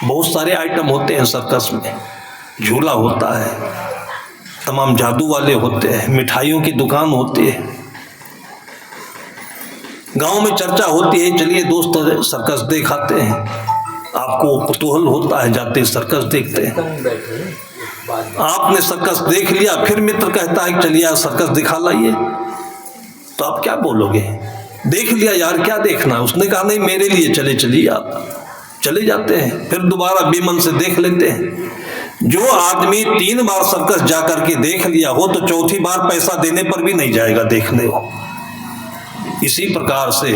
बहुत सारे आइटम होते हैं सर्कस में। झूला होता है, तमाम जादू वाले होते हैं, मिठाइयों की दुकान होती है। गांव में चर्चा होती है, चलिए दोस्त सर्कस दिखाते हैं। आपको कुतूहल होता है, जाते सर्कस देखते हैं। आपने सर्कस देख लिया, फिर मित्र कहता है चलिए यार सर्कस दिखा लाइए, तो आप क्या बोलोगे? देख लिया यार, क्या देखना है? उसने कहा नहीं मेरे लिए चलिए आप। चले जाते हैं, फिर दोबारा बेमन से देख लेते हैं। जो आदमी 3 बार सर्कस जाकर के देख लिया हो तो चौथी बार पैसा देने पर भी नहीं जाएगा देखने को। इसी प्रकार से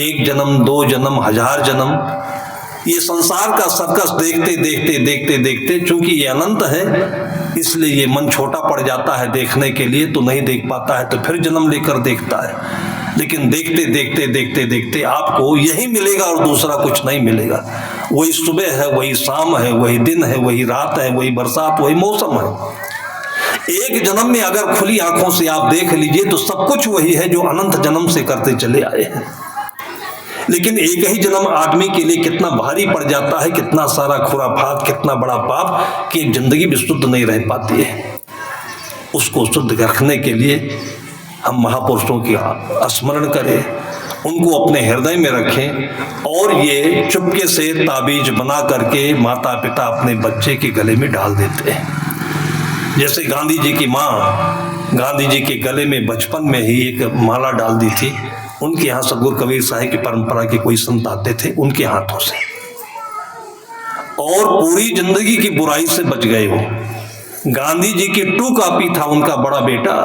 1 जन्म, 2 जन्म, 1000 जन्म, ये संसार का सर्कस देखते देखते देखते देखते, चूंकि ये अनंत है इसलिए ये मन छोटा पड़ जाता है देखने के लिए, तो नहीं देख पाता है, तो फिर जन्म लेकर देखता है। लेकिन देखते देखते देखते देखते आपको यही मिलेगा और दूसरा कुछ नहीं मिलेगा। वही सुबह है, वही शाम है, वही दिन है, वही रात है, वही बरसात, वही मौसम है। एक जन्म में अगर खुली आंखों से आप देख लीजिए तो सब कुछ वही है जो अनंत जन्म से करते चले आए हैं। लेकिन एक ही जन्म आदमी के लिए कितना भारी पड़ जाता है, कितना सारा खुराफात, कितना बड़ा पाप कि एक जिंदगी भी शुद्ध नहीं रह पाती है। उसको शुद्ध रखने के लिए हम महापुरुषों की स्मरण करें, उनको अपने हृदय में रखें और ये चुपके से ताबीज बना करके माता पिता अपने बच्चे के गले में डाल देते हैं। जैसे गांधी जी की माँ गांधी जी के गले में बचपन में ही एक माला डाल दी थी। उनके यहाँ सतगुरु कबीर साहिब की परंपरा के कोई संत आते थे उनके हाथों से, और पूरी जिंदगी की बुराई से बच गए हो। गांधी जी की 2 कॉपी था उनका बड़ा बेटा,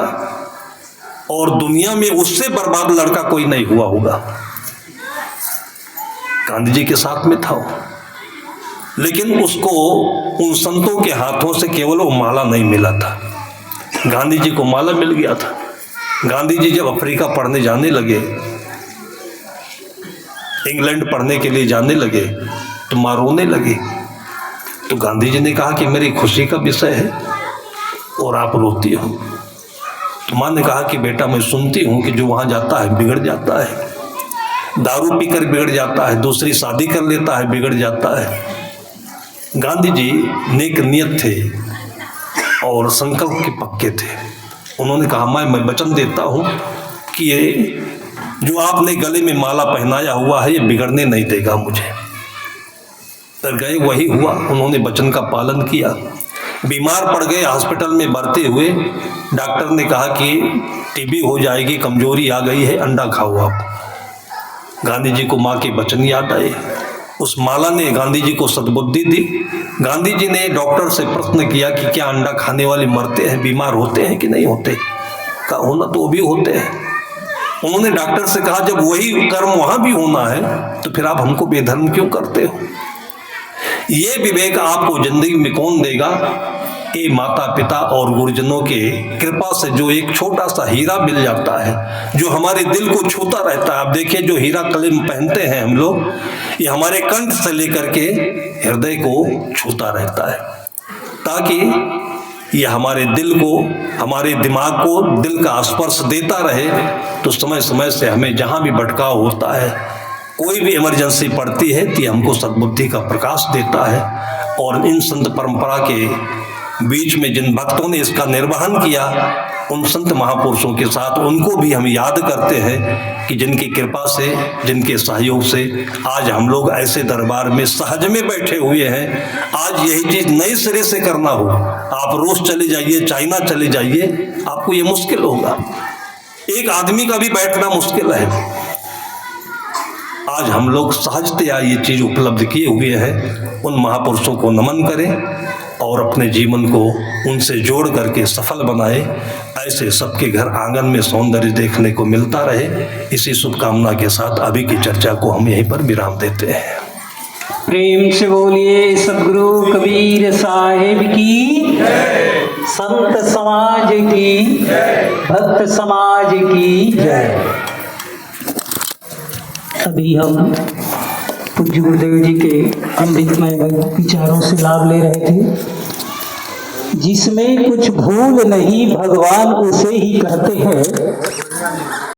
और दुनिया में उससे बर्बाद लड़का कोई नहीं हुआ होगा। गांधी जी के साथ में था वो, लेकिन उसको उन संतों के हाथों से केवल वो माला नहीं मिला था, गांधी जी को माला मिल गया था। गांधी जी जब अफ्रीका पढ़ने जाने लगे, इंग्लैंड पढ़ने के लिए जाने लगे, तो माँ रोने लगी। तो गांधी जी ने कहा कि मेरी खुशी का विषय है और आप रोती हो। तो माँ ने कहा कि बेटा मैं सुनती हूँ कि जो वहाँ जाता है बिगड़ जाता है, दारू पीकर बिगड़ जाता है, दूसरी शादी कर लेता है बिगड़ जाता है। गांधी जी नेक नियत थे और संकल्प के पक्के थे। उन्होंने कहा मैं वचन देता हूँ कि ये जो आपने गले में माला पहनाया हुआ है ये बिगड़ने नहीं देगा मुझे। तर गए, वही हुआ। उन्होंने वचन का पालन किया। बीमार पड़ गए, हॉस्पिटल में भर्ती हुए। डॉक्टर ने कहा कि टीबी हो जाएगी, कमजोरी आ गई है, अंडा खाओ आप। गांधी जी को माँ के वचन याद आए। उस माला ने गांधी जी को सद्बुद्धि दी। गांधी जी ने डॉक्टर से प्रश्न किया कि क्या अंडा खाने वाले मरते हैं, बीमार होते हैं कि नहीं होते? कहा होना तो वो भी होते हैं, उन्होंने डॉक्टर से कहा जब वही कर्म वहां भी होना है तो फिर आप हमको बेधर्म क्यों करते हो? ये विवेक आपको जिंदगी में कौन देगा? ये माता पिता और गुरुजनों के कृपा से जो एक छोटा सा हीरा मिल जाता है, जो हमारे दिल को छूता रहता है। आप देखिए जो हीरा कलिम पहनते हैं हम लोग, ये हमारे कंठ से लेकर के हृदय को छूता रहता है, ताकि ये हमारे दिल को, हमारे दिमाग को दिल का स्पर्श देता रहे। तो समय समय से हमें जहां भी भटकाव होता है, कोई भी इमरजेंसी पड़ती है, तो हमको सद्बुद्धि का प्रकाश देता है। और इन संत परंपरा के बीच में जिन भक्तों ने इसका निर्वहन किया, उन संत महापुरुषों के साथ उनको भी हम याद करते हैं कि जिनकी कृपा से, जिनके सहयोग से आज हम लोग ऐसे दरबार में सहज में बैठे हुए हैं। आज यही चीज नए सिरे से करना हो, आप रूस चले जाइए, चाइना चले जाइए, आपको ये मुश्किल होगा। एक आदमी का भी बैठना मुश्किल है। आज हम लोग सहजतया ये चीज उपलब्ध किए हुए हैं। उन महापुरुषों को नमन करें और अपने जीवन को उनसे जोड़ करके सफल बनाए। ऐसे सबके घर आंगन में सौंदर्य देखने को मिलता रहे। इसी शुभकामना के साथ अभी की चर्चा को हम यहीं पर विराम देते हैं। प्रेम से बोलिए सद्गुरु कबीर साहिब की, संत समाज की, भक्त समाज की जय। अभी हम पूज्य गुरुदेव जी के अमृतमय विचारों से लाभ ले रहे थे। जिसमें कुछ भूल नहीं भगवान उसे ही कहते हैं,